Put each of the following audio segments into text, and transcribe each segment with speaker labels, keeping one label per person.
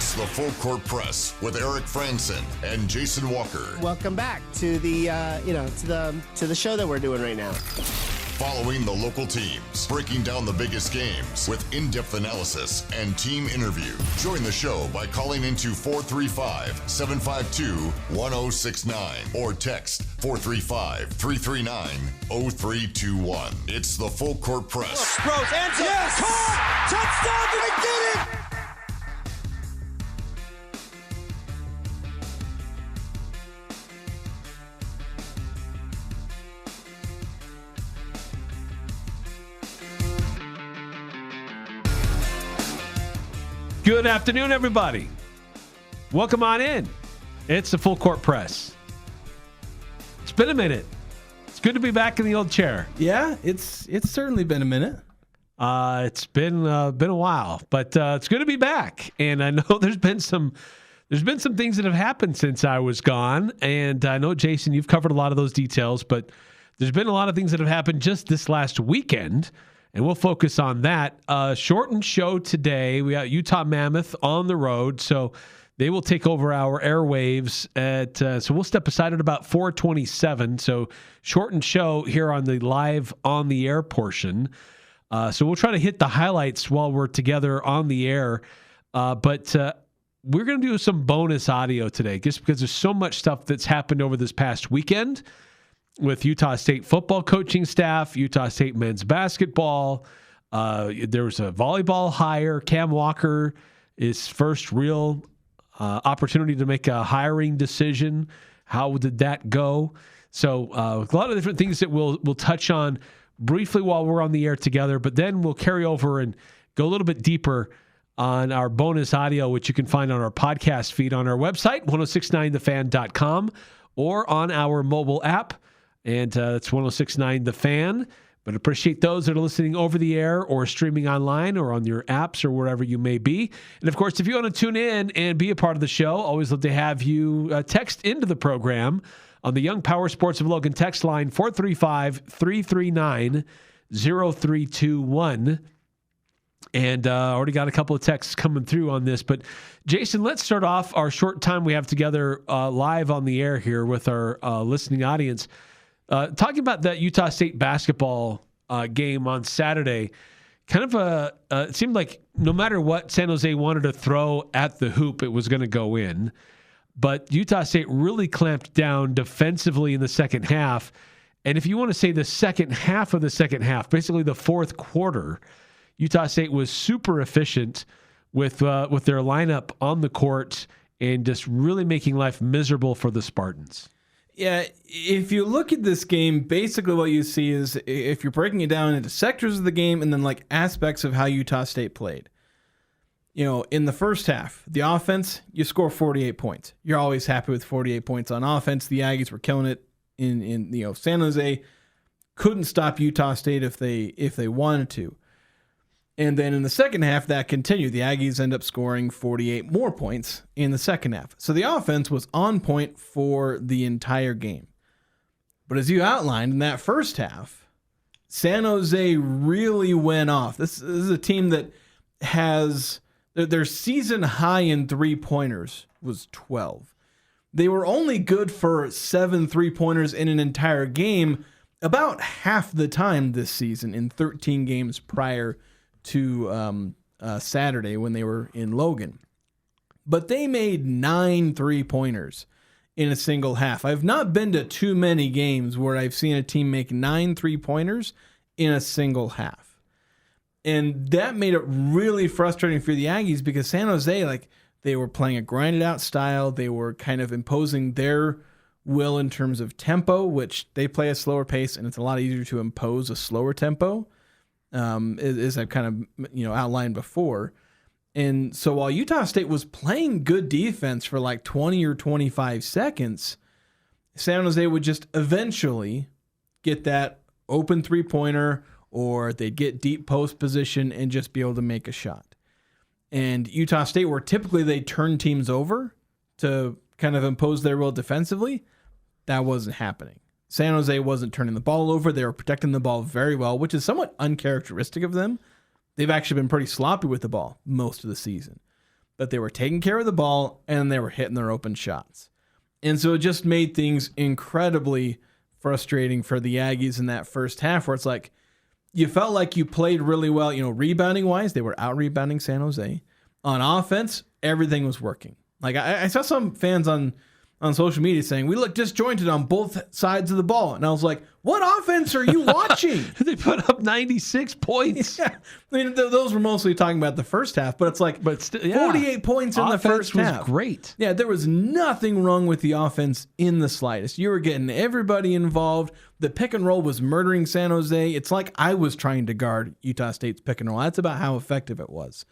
Speaker 1: It's the Full Court Press with Eric Frandsen and Jason Walker.
Speaker 2: Welcome back to the to the show that we're doing right now.
Speaker 1: Following the local teams, breaking down the biggest games with in-depth analysis and team interview. Join the show by calling into 435-752-1069 or text 435-339-0321. It's the Full Court Press.
Speaker 3: Throws, ends it, caught, touchdown, did he get it?
Speaker 4: Good afternoon, everybody. Welcome on in. It's the Full Court Press. It's been a minute. It's good to be back in the old chair.
Speaker 5: Yeah, it's certainly been a minute.
Speaker 4: It's been a while, but it's good to be back. And I know there's been some things that have happened since I was gone. And I know, Jason, you've covered a lot of those details, but there's been a lot of things that have happened just this last weekend. And we'll focus on that. Shortened show today. We got Utah Mammoth on the road, so they will take over our airwaves so we'll step aside at about 4:27. So shortened show here on the live on the air portion. So we'll try to hit the highlights while we're together on the air. But we're going to do some bonus audio today, just because there's so much stuff that's happened over this past weekend with Utah State football coaching staff, Utah State men's basketball. There was a volleyball hire. Cam Walker, his first real opportunity to make a hiring decision. How did that go? So a lot of different things that we'll touch on briefly while we're on the air together, but then we'll carry over and go a little bit deeper on our bonus audio, which you can find on our podcast feed on our website, 1069thefan.com, or on our mobile app. And it's 1069 The Fan. But appreciate those that are listening over the air or streaming online or on your apps or wherever you may be. And, of course, if you want to tune in and be a part of the show, always love to have you text into the program on the Young Power Sports of Logan text line, 435-339-0321. And already got a couple of texts coming through on this. But, Jason, let's start off our short time we have together live on the air here with our listening audience. Talking about that Utah State basketball game on Saturday, kind of it seemed like no matter what San Jose wanted to throw at the hoop, it was going to go in. But Utah State really clamped down defensively in the second half. And if you want to say the second half of the second half, basically the fourth quarter, Utah State was super efficient with their lineup on the court and just really making life miserable for the Spartans.
Speaker 5: Yeah, if you look at this game, basically what you see is, if you're breaking it down into sectors of the game and then like aspects of how Utah State played. You know, in the first half, the offense, you score 48 points. You're always happy with 48 points on offense. The Aggies were killing it in San Jose couldn't stop Utah State if they wanted to. And then in the second half, that continued. The Aggies end up scoring 48 more points in the second half. So the offense was on point for the entire game. But as you outlined, in that first half, San Jose really went off. This is a team that has their season high in three-pointers was 12. They were only good for 7 three-pointers in an entire game about half the time this season in 13 games prior to Saturday when they were in Logan. But they made 9 3-pointers in a single half. I've not been to too many games where I've seen a team make 9 3-pointers in a single half. And that made it really frustrating for the Aggies because San Jose, they were playing a grinded out style. They were kind of imposing their will in terms of tempo, which they play a slower pace, and it's a lot easier to impose a slower tempo. As I've kind of outlined before. And so while Utah State was playing good defense for 20 or 25 seconds, San Jose would just eventually get that open three-pointer, or they'd get deep post position and just be able to make a shot. And Utah State, where typically they turn teams over to kind of impose their will defensively, that wasn't happening. San Jose wasn't turning the ball over. They were protecting the ball very well, which is somewhat uncharacteristic of them. They've actually been pretty sloppy with the ball most of the season. but they were taking care of the ball and they were hitting their open shots. And so it just made things incredibly frustrating for the Aggies in that first half, where it's like you felt like you played really well, rebounding wise. They were out rebounding San Jose. On offense, everything was working. Like I saw some fans on social media saying, we look disjointed on both sides of the ball. And I was like, what offense are you watching?
Speaker 4: They put up 96 points.
Speaker 5: Yeah. I mean, those were mostly talking about the first half, but it's like 48 points in the first half.
Speaker 4: Was great.
Speaker 5: Yeah, there was nothing wrong with the offense in the slightest. You were getting everybody involved. The pick and roll was murdering San Jose. It's like I was trying to guard Utah State's pick and roll. That's about how effective it was.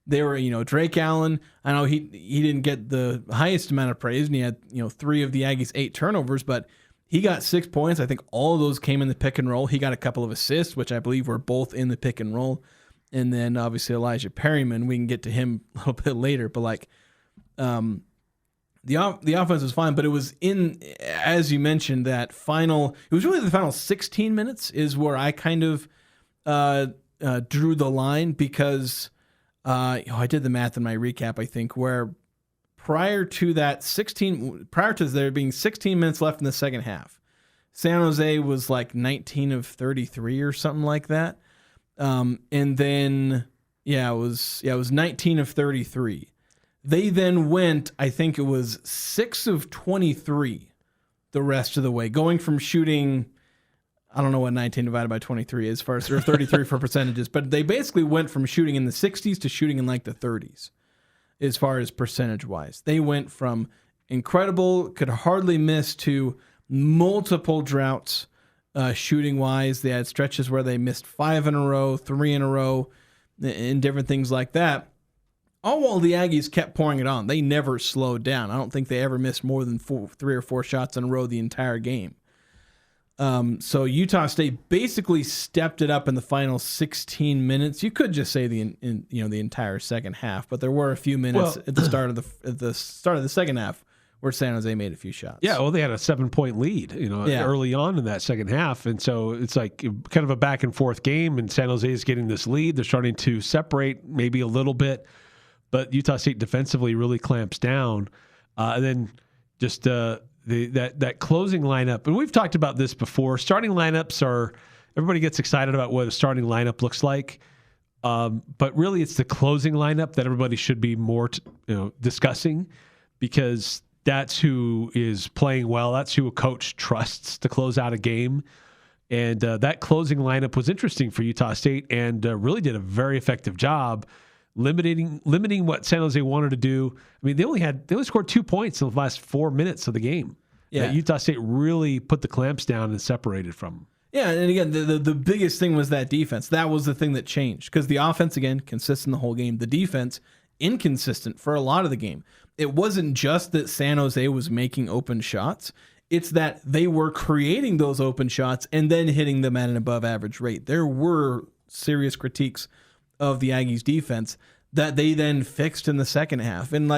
Speaker 5: They were, Drake Allen. I know he didn't get the highest amount of praise, and he had, 3 of the Aggies' 8 turnovers, but he got 6 points. I think all of those came in the pick and roll. He got a couple of assists, which I believe were both in the pick and roll. And then obviously Elijah Perryman, we can get to him a little bit later, but the offense was fine, but it was as you mentioned, it was really the final 16 minutes is where I kind of drew the line, because I did the math in my recap, I think, where prior to there being 16 minutes left in the second half, San Jose was like 19 of 33 or something like that. And then, it was 19 of 33. They then went, I think it was 6 of 23 the rest of the way, going from shooting, I don't know what 19 divided by 23 is, or 33 for percentages, but they basically went from shooting in the 60s to shooting in like the 30s as far as percentage-wise. They went from incredible, could hardly miss, to multiple droughts shooting-wise. They had stretches where they missed 5 in a row, 3 in a row, and different things like that. All while the Aggies kept pouring it on. They never slowed down. I don't think they ever missed more than 3 or 4 shots in a row the entire game. So Utah State basically stepped it up in the final 16 minutes. You could just say the entire second half, but there were a few minutes at the start of the second half where San Jose made a few shots.
Speaker 4: Yeah, well, they had a 7-point lead, early on in that second half, and so it's like kind of a back and forth game. And San Jose is getting this lead; they're starting to separate maybe a little bit, but Utah State defensively really clamps down, and then just. That closing lineup, and we've talked about this before. Starting lineups everybody gets excited about what a starting lineup looks like, but really it's the closing lineup that everybody should be more discussing, because that's who is playing well. That's who a coach trusts to close out a game, and that closing lineup was interesting for Utah State, and really did a very effective job limiting what San Jose wanted to do. I mean, they only scored 2 points in the last 4 minutes of the game. Yeah, Utah State really put the clamps down and separated from them.
Speaker 5: Yeah, and again, the biggest thing was that defense. That was the thing that changed, because the offense, again, consistent the whole game. The defense, inconsistent for a lot of the game. It wasn't just that San Jose was making open shots. It's that they were creating those open shots and then hitting them at an above average rate. There were serious critiques of the Aggies defense that they then fixed in the second half. And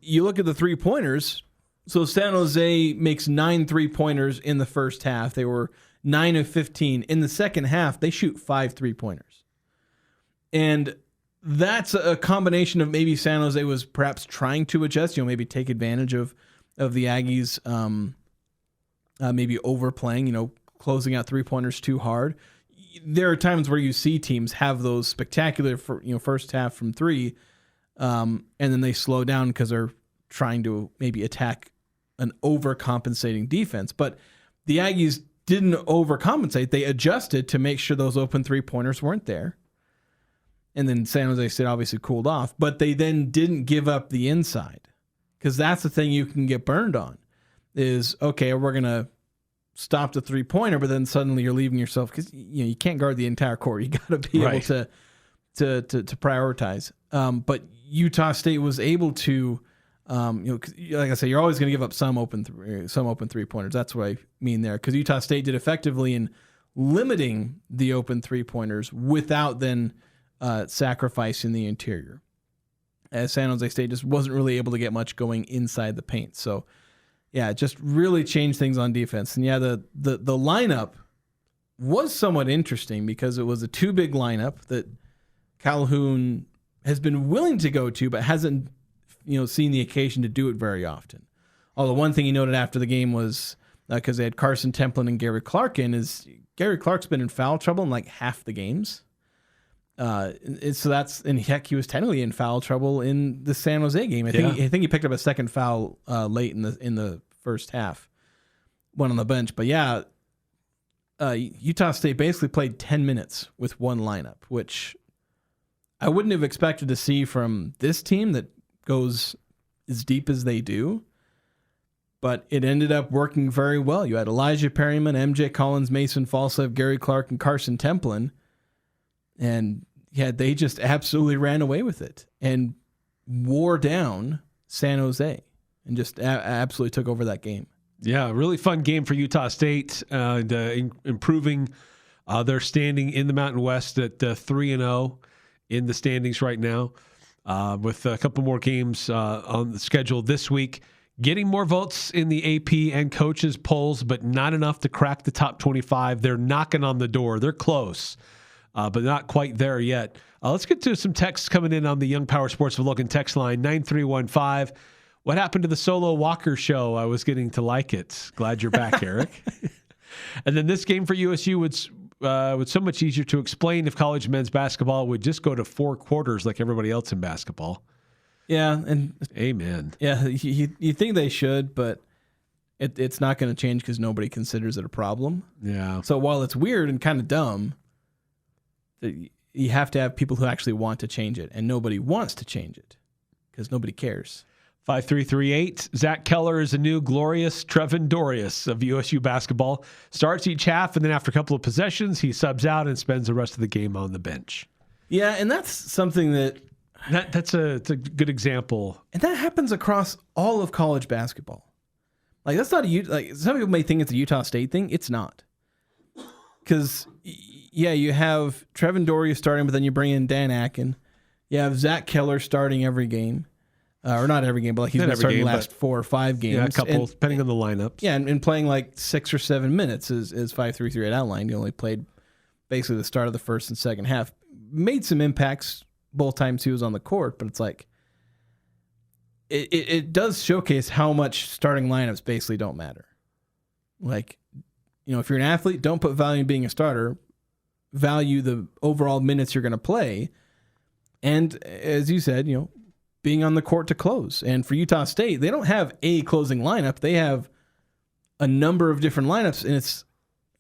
Speaker 5: you look at the 3-pointers, so San Jose makes 9 3-pointers in the first half. They were 9 of 15. In the second half, they shoot 5 3-pointers. And that's a combination of maybe San Jose was perhaps trying to adjust, maybe take advantage of the Aggies maybe overplaying, closing out 3-pointers too hard. There are times where you see teams have those spectacular first half from 3, and then they slow down because they're trying to maybe attack an overcompensating defense. But the Aggies didn't overcompensate. They adjusted to make sure those open 3-pointers weren't there. And then San Jose State obviously cooled off, but they then didn't give up the inside, because that's the thing you can get burned on is, okay, we're going to stop the 3-pointer, but then suddenly you're leaving yourself, because you can't guard the entire court. You got to be able to prioritize. But Utah State was able to, like I say, you're always going to give up some open 3-pointers. That's what I mean there, because Utah State did effectively in limiting the open 3-pointers without then sacrificing the interior, as San Jose State just wasn't really able to get much going inside the paint. So yeah, it just really changed things on defense. And yeah, the lineup was somewhat interesting, because it was a 2 big lineup that Calhoun has been willing to go to, but hasn't, seen the occasion to do it very often. Although one thing he noted after the game was, because they had Carson Templin and Gary Clark in, is Gary Clark's been in foul trouble in like half the games. And heck, he was technically in foul trouble in the San Jose game. I think he picked up a second foul late in the first half, one on the bench. But yeah, Utah State basically played 10 minutes with one lineup, which I wouldn't have expected to see from this team that goes as deep as they do. But it ended up working very well. You had Elijah Perryman, MJ Collins, Mason Falsev, Gary Clark, and Carson Templin. And yeah, they just absolutely ran away with it and wore down San Jose and just absolutely took over that game.
Speaker 4: Yeah, really fun game for Utah State, improving their standing in the Mountain West at 3-0 in the standings right now, with a couple more games on the schedule this week. Getting more votes in the AP and coaches polls, but not enough to crack the top 25. They're knocking on the door. They're close, but not quite there yet. Let's get to some texts coming in on the Young Power Sports of Logan text line, 9315. What happened to the Solo Walker show? I was getting to like it. Glad you're back, Eric. And then this game for USU was so much easier to explain if college men's basketball would just go to 4 quarters like everybody else in basketball.
Speaker 5: Yeah, and
Speaker 4: amen.
Speaker 5: Yeah, you think they should, but it's not going to change because nobody considers it a problem.
Speaker 4: Yeah.
Speaker 5: So while it's weird and kind of dumb, you have to have people who actually want to change it, and nobody wants to change it because nobody cares.
Speaker 4: 5338. Zach Keller is a new glorious Trevin Dorius of USU basketball. Starts each half, and then after a couple of possessions, he subs out and spends the rest of the game on the bench.
Speaker 5: Yeah, and that's something
Speaker 4: that's a good example.
Speaker 5: And that happens across all of college basketball. Like, that's not some people may think it's a Utah State thing. It's not. Because, yeah, you have Trevin Dorius starting, but then you bring in Dan Akin. You have Zach Keller starting every game. Or not every game, but like he's been starting the last 4 or 5 games.
Speaker 4: Yeah, a couple, depending on the lineup.
Speaker 5: Yeah, and playing like 6 or 7 minutes as 5-3-3 outlined. He only played basically the start of the first and second half. Made some impacts both times he was on the court, but it's like it does showcase how much starting lineups basically don't matter. Like, if you're an athlete, don't put value in being a starter. Value the overall minutes you're going to play. And as you said, being on the court to close. And for Utah State, they don't have a closing lineup. They have a number of different lineups, and it's,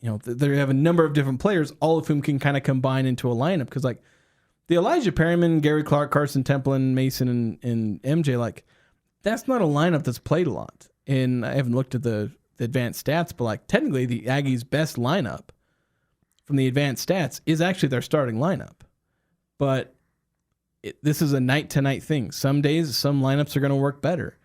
Speaker 5: they have a number of different players, all of whom can kind of combine into a lineup. Because like the Elijah Perryman, Gary Clark, Carson Templin, Mason, and MJ, like that's not a lineup that's played a lot. And I haven't looked at the advanced stats, but like technically the Aggies' best lineup from the advanced stats is actually their starting lineup. But this is a night-to-night thing. Some days, some lineups are going to work better.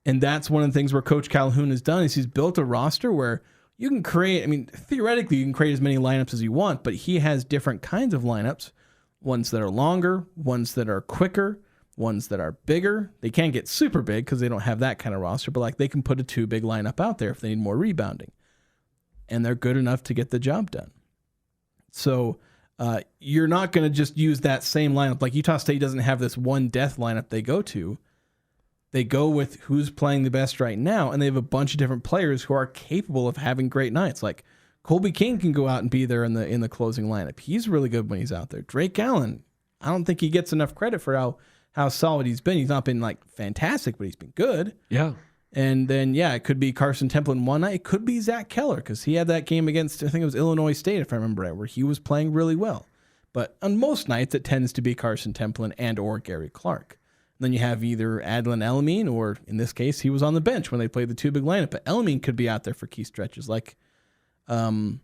Speaker 5: And that's one of the things where Coach Calhoun has done is he's built a roster where you can create, theoretically, you can create as many lineups as you want, but he has different kinds of lineups, ones that are longer, ones that are quicker, ones that are bigger. They can't get super big because they don't have that kind of roster, but like they can put a 2-big lineup out there if they need more rebounding. And they're good enough to get the job done. So you're not going to just use that same lineup. Like Utah State doesn't have this one death lineup they go to. They go with who's playing the best right now, and they have a bunch of different players who are capable of having great nights. Like Colby King can go out and be there in the closing lineup. He's really good when he's out there. Drake Allen, I don't think he gets enough credit for how solid he's been. He's not been like fantastic, but he's been good.
Speaker 4: Yeah.
Speaker 5: And then, it could be Carson Templin one night. It could be Zach Keller because he had that game against, I think it was Illinois State, if I remember right, where he was playing really well. But on most nights, it tends to be Carson Templin and or Gary Clark. And then you have either Adlin Elamine, or in this case, he was on the bench when they played the 2-big lineup. But Elamine could be out there for key stretches, like the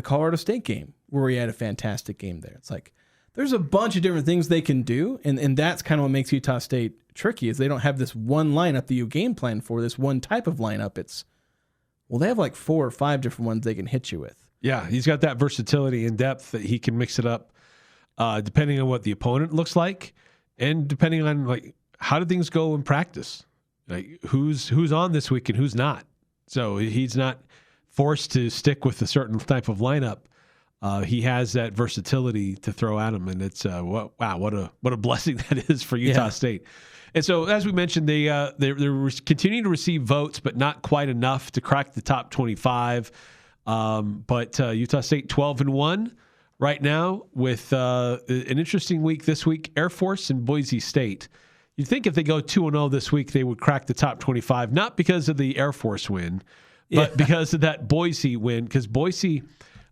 Speaker 5: Colorado State game, where he had a fantastic game there. It's like there's a bunch of different things they can do, and that's kind of what makes Utah State tricky, is they don't have this one lineup that you game plan for, this one type of lineup. They have like 4 or 5 different ones they can hit you with.
Speaker 4: Yeah, he's got that versatility and depth that he can mix it up depending on what the opponent looks like and depending on like how do things go in practice. Like who's on this week and who's not. So he's not forced to stick with a certain type of lineup. he has that versatility to throw at him, and it's what a blessing that is for Utah State. And so, as we mentioned, they're continuing to receive votes, but not quite enough to crack the top 25. But Utah State 12-1 right now with an interesting week this week. Air Force and Boise State. You'd think if they go 2-0 this week, they would crack the top 25, not because of the Air Force win, but because of that Boise win. Because Boise,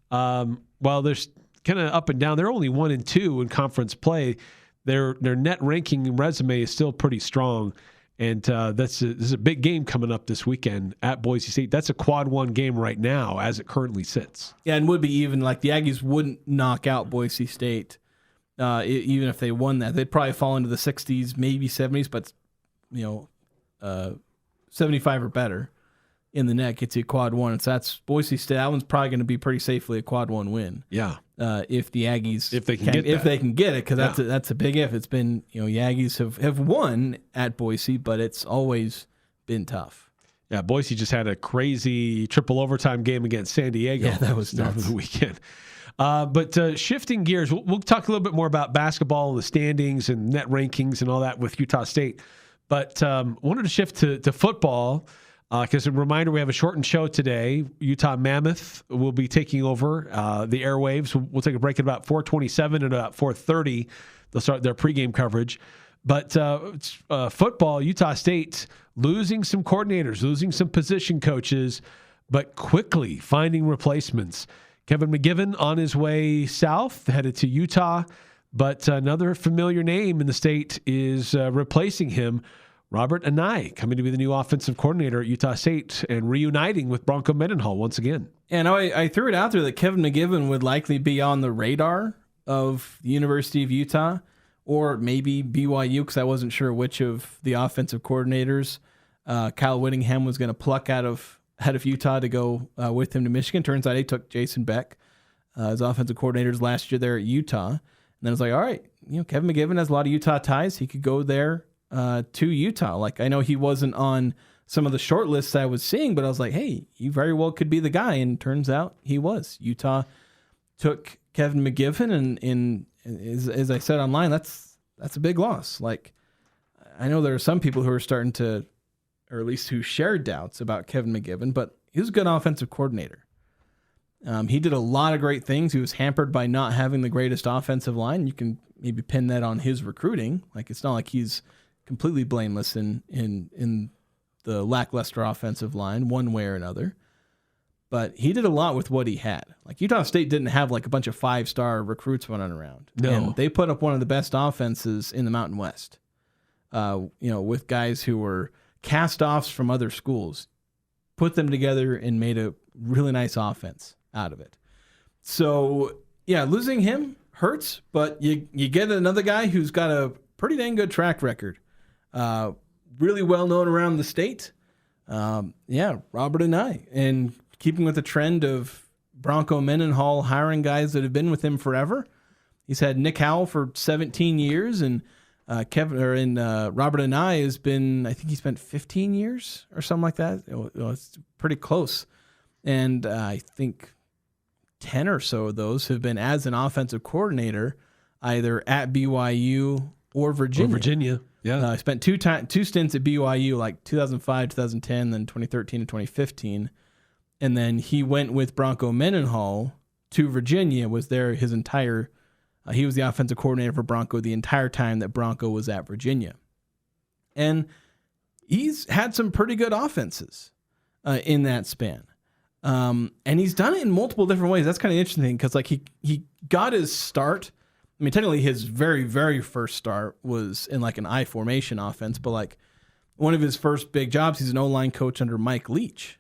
Speaker 4: while they're kind of up and down, they're only 1-2 in conference play. Their net ranking and resume is still pretty strong, and this is a big game coming up this weekend at Boise State. That's a quad 1 game right now as it currently sits.
Speaker 5: Yeah, and would be even like the Aggies wouldn't knock out Boise State even if they won that. They'd probably fall into the 60s, maybe 70s, but 75 or better in the net gets you quad 1. So that's Boise State. That one's probably going to be pretty safely a quad 1 win.
Speaker 4: Yeah.
Speaker 5: If the Aggies
Speaker 4: if they can
Speaker 5: get it, because that's a big if. It's been the Aggies have won at Boise, but it's always been tough.
Speaker 4: Yeah, Boise just had a crazy triple overtime game against San Diego.
Speaker 5: Yeah, that was nuts.
Speaker 4: Over the weekend. But shifting gears, we'll talk a little bit more about basketball and the standings and net rankings and all that with Utah State. But wanted to shift to football. Because a reminder, we have a shortened show today. Utah Mammoth will be taking over the airwaves. We'll take a break at about 4:27 and about 4:30. They'll start their pregame coverage. But football, Utah State losing some coordinators, losing some position coaches, but quickly finding replacements. Kevin McGivern on his way south, headed to Utah. But another familiar name in the state is replacing him. Robert Anae coming to be the new offensive coordinator at Utah State and reuniting with Bronco Mendenhall once again.
Speaker 5: And I threw it out there that Kevin McGivern would likely be on the radar of the University of Utah or maybe BYU, because I wasn't sure which of the offensive coordinators Kyle Whittingham was going to pluck out of Utah to go with him to Michigan. Turns out he took Jason Beck as offensive coordinators last year there at Utah. And then I was like, all right, Kevin McGivern has a lot of Utah ties. He could go there to Utah. Like, I know he wasn't on some of the short lists I was seeing, but I was like, hey, you very well could be the guy. And turns out he was. Utah took Kevin McGivern, and as I said online, that's a big loss. Like, I know there are some people who are starting to, or at least who shared doubts about Kevin McGivern, but he was a good offensive coordinator. He did a lot of great things. He was hampered by not having the greatest offensive line. You can maybe pin that on his recruiting. Like, it's not like he's completely blameless in the lackluster offensive line one way or another. But he did a lot with what he had. Like, Utah State didn't have like a bunch of 5-star recruits running around.
Speaker 4: No.
Speaker 5: And they put up one of the best offenses in the Mountain West. With guys who were cast-offs from other schools, put them together and made a really nice offense out of it. So, yeah, losing him hurts, but you get another guy who's got a pretty dang good track record. Really well known around the state. Robert Anae. And keeping with the trend of Bronco Mendenhall hiring guys that have been with him forever. He's had Nick Howell for 17 years, and Robert Anae has been, I think he spent 15 years or something like that. It's pretty close. And I think 10 or so of those have been as an offensive coordinator, either at BYU or Virginia.
Speaker 4: Yeah.
Speaker 5: I spent two stints at BYU, like 2005, 2010, then 2013 and 2015. And then he went with Bronco Mendenhall to Virginia, was there his entire he was the offensive coordinator for Bronco the entire time that Bronco was at Virginia. And he's had some pretty good offenses in that span. And he's done it in multiple different ways. That's kind of interesting because like he got his start. I mean, technically his very, very first start was in like an I formation offense, but like one of his first big jobs, he's an O-line coach under Mike Leach,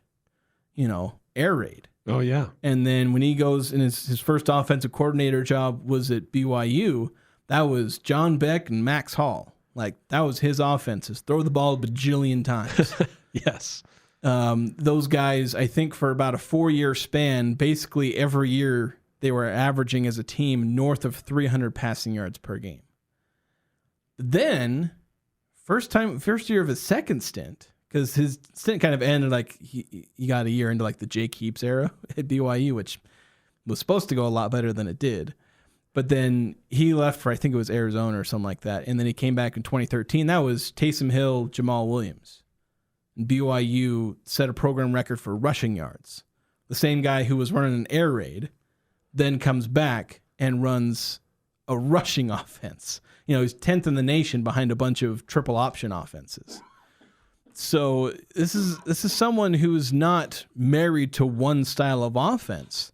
Speaker 5: air raid.
Speaker 4: Oh, yeah.
Speaker 5: And then when he goes in his first offensive coordinator job was at BYU, that was John Beck and Max Hall. Like, that was his offenses. Throw the ball a bajillion times.
Speaker 4: Yes.
Speaker 5: Those guys, I think for about a 4-year span, basically every year they were averaging as a team north of 300 passing yards per game. Then, first year of his second stint, because his stint kind of ended like he got a year into like the Jake Heaps era at BYU, which was supposed to go a lot better than it did. But then he left for, I think it was Arizona or something like that. And then he came back in 2013. That was Taysom Hill, Jamal Williams. And BYU set a program record for rushing yards. The same guy who was running an air raid then comes back and runs a rushing offense. You know, he's 10th in the nation behind a bunch of triple option offenses. So this is someone who's not married to one style of offense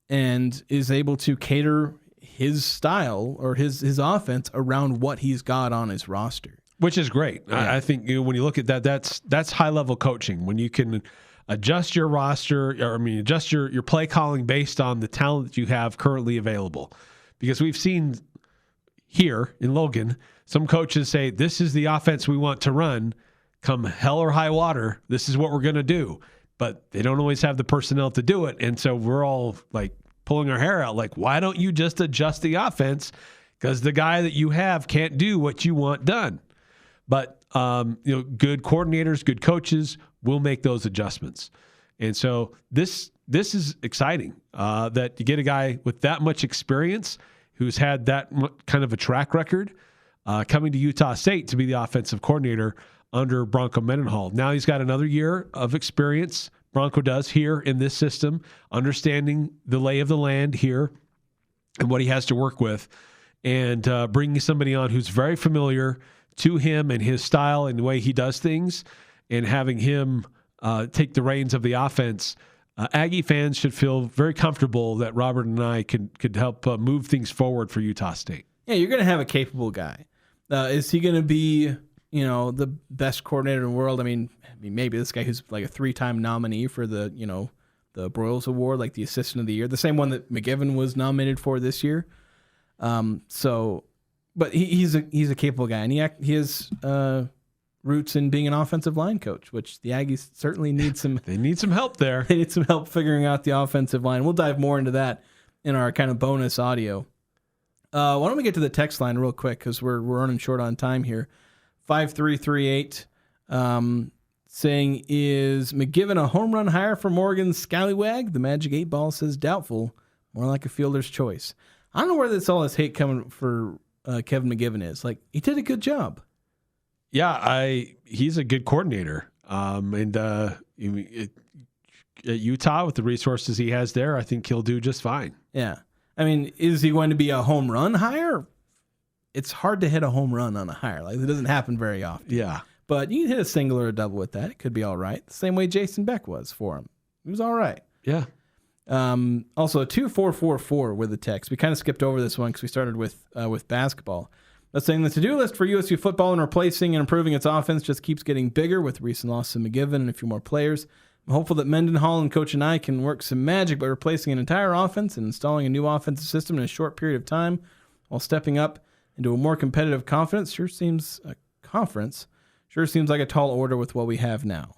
Speaker 5: and is able to cater his style or his offense around what he's got on his roster.
Speaker 4: Which is great. Yeah. I think when you look at that, that's high level coaching. When you can adjust your roster, adjust your play calling based on the talent that you have currently available. Because we've seen here in Logan, some coaches say, this is the offense we want to run. Come hell or high water, this is what we're going to do. But they don't always have the personnel to do it. And so we're all like pulling our hair out, like, why don't you just adjust the offense? Because the guy that you have can't do what you want done. But good coordinators, good coaches will make those adjustments. And so this is exciting that you get a guy with that much experience who's had that kind of a track record coming to Utah State to be the offensive coordinator under Bronco Mendenhall. Now he's got another year of experience, Bronco does, here in this system, understanding the lay of the land here and what he has to work with, and bringing somebody on who's very familiar to him and his style and the way he does things, and having him take the reins of the offense. Aggie fans should feel very comfortable that Robert Anae could help move things forward for Utah State. Yeah,
Speaker 5: you're going to have a capable guy. Is he going to be, the best coordinator in the world? I mean, maybe this guy who's like a 3-time nominee for the Broyles Award, like the Assistant of the Year, the same one that McGivern was nominated for this year. But he's a capable guy, and he has roots in being an offensive line coach, which the Aggies certainly need some.
Speaker 4: They need some help there.
Speaker 5: They need some help figuring out the offensive line. We'll dive more into that in our kind of bonus audio. Why don't we get to the text line real quick, because we're running short on time here. 5338 saying, is McGivern a home run hire for Morgan's scallywag? The Magic 8 Ball says doubtful, more like a fielder's choice. I don't know where all this hate coming for Kevin McGivern is. Like, he did a good job.
Speaker 4: Yeah, he's a good coordinator. At Utah, with the resources he has there, I think he'll do just fine.
Speaker 5: Yeah. I mean, is he going to be a home run hire? It's hard to hit a home run on a hire. Like, it doesn't happen very often.
Speaker 4: Yeah.
Speaker 5: But you can hit a single or a double with that. It could be all right. The same way Jason Beck was for him. He was all right.
Speaker 4: Yeah.
Speaker 5: Also, 2444 with the text. We kind of skipped over this one because we started with basketball. But saying the to-do list for USU football and replacing and improving its offense just keeps getting bigger with recent loss of McGivern and a few more players. I'm hopeful that Mendenhall and Coach Anae can work some magic by replacing an entire offense and installing a new offensive system in a short period of time while stepping up into a more competitive conference. Sure seems like a tall order with what we have now.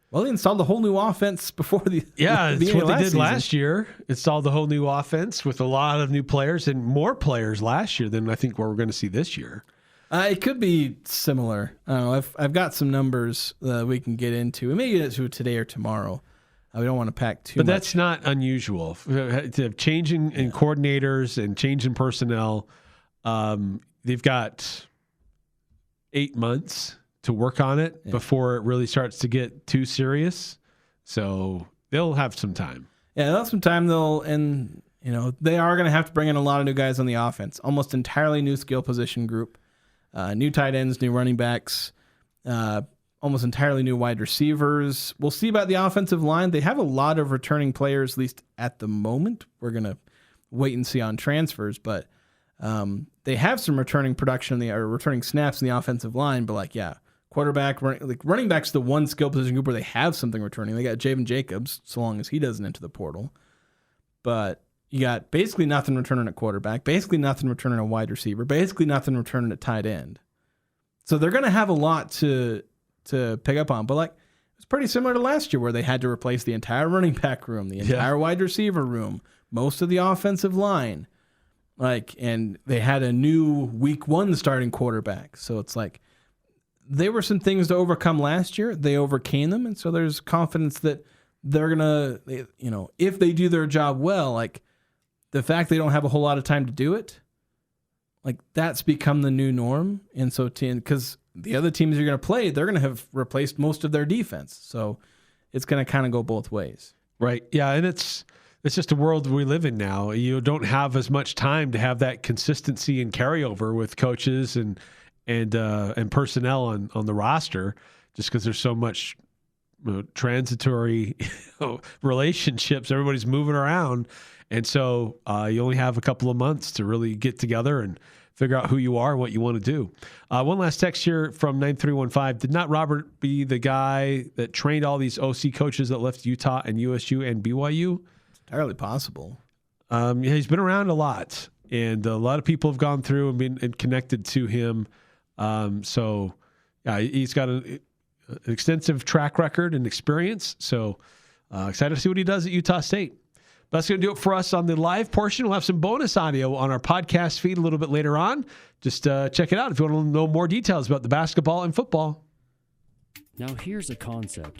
Speaker 5: Well, they installed the whole new offense before the
Speaker 4: that's what they did last year. Installed the whole new offense with a lot of new players and more players last year than I think what we're going to see this year.
Speaker 5: It could be similar. I don't know. I've got some numbers that we can get into. We may get into it today or tomorrow. We don't want to pack too much.
Speaker 4: But that's not unusual. Changing in coordinators and changing personnel. They've got 8 months to work on it before it really starts to get too serious. So they'll have some time.
Speaker 5: Yeah, they'll have some time. They are going to have to bring in a lot of new guys on the offense. Almost entirely new skill position group. New tight ends, new running backs, almost entirely new wide receivers. We'll see about the offensive line. They have a lot of returning players, at least at the moment. We're going to wait and see on transfers, but they have some returning returning snaps in the offensive line. But quarterback, running back's the one skill position group where they have something returning. They got Javen Jacobs, so long as he doesn't enter the portal. But you got basically nothing returning at quarterback, basically nothing returning at wide receiver, basically nothing returning at tight end. So they're going to have a lot to pick up on. But it's pretty similar to last year where they had to replace the entire running back room, the entire wide receiver room, most of the offensive line. And they had a new week 1 starting quarterback. So it's there were some things to overcome last year. They overcame them. And so there's confidence that they're gonna, if they do their job well, like the fact they don't have a whole lot of time to do it, like that's become the new norm. And so, because the other teams you're gonna play, they're gonna have replaced most of their defense, so it's gonna kind of go both ways. Right.
Speaker 4: Yeah, and it's just a world we live in now. You don't have as much time to have that consistency and carryover with coaches and personnel on the roster, just because there's so much transitory relationships. Everybody's moving around, and so you only have a couple of months to really get together and figure out who you are and what you want to do. One last text here from 9315. Did not Robert be the guy that trained all these OC coaches that left Utah and USU and BYU?
Speaker 5: It's entirely possible.
Speaker 4: Yeah, he's been around a lot, and a lot of people have gone through and been connected to him. So yeah, he's got an extensive track record and experience. So excited to see what he does at Utah State. But that's going to do it for us on the live portion. We'll have some bonus audio on our podcast feed a little bit later on. Just check it out if you want to know more details about the basketball and football.
Speaker 6: Now here's a concept.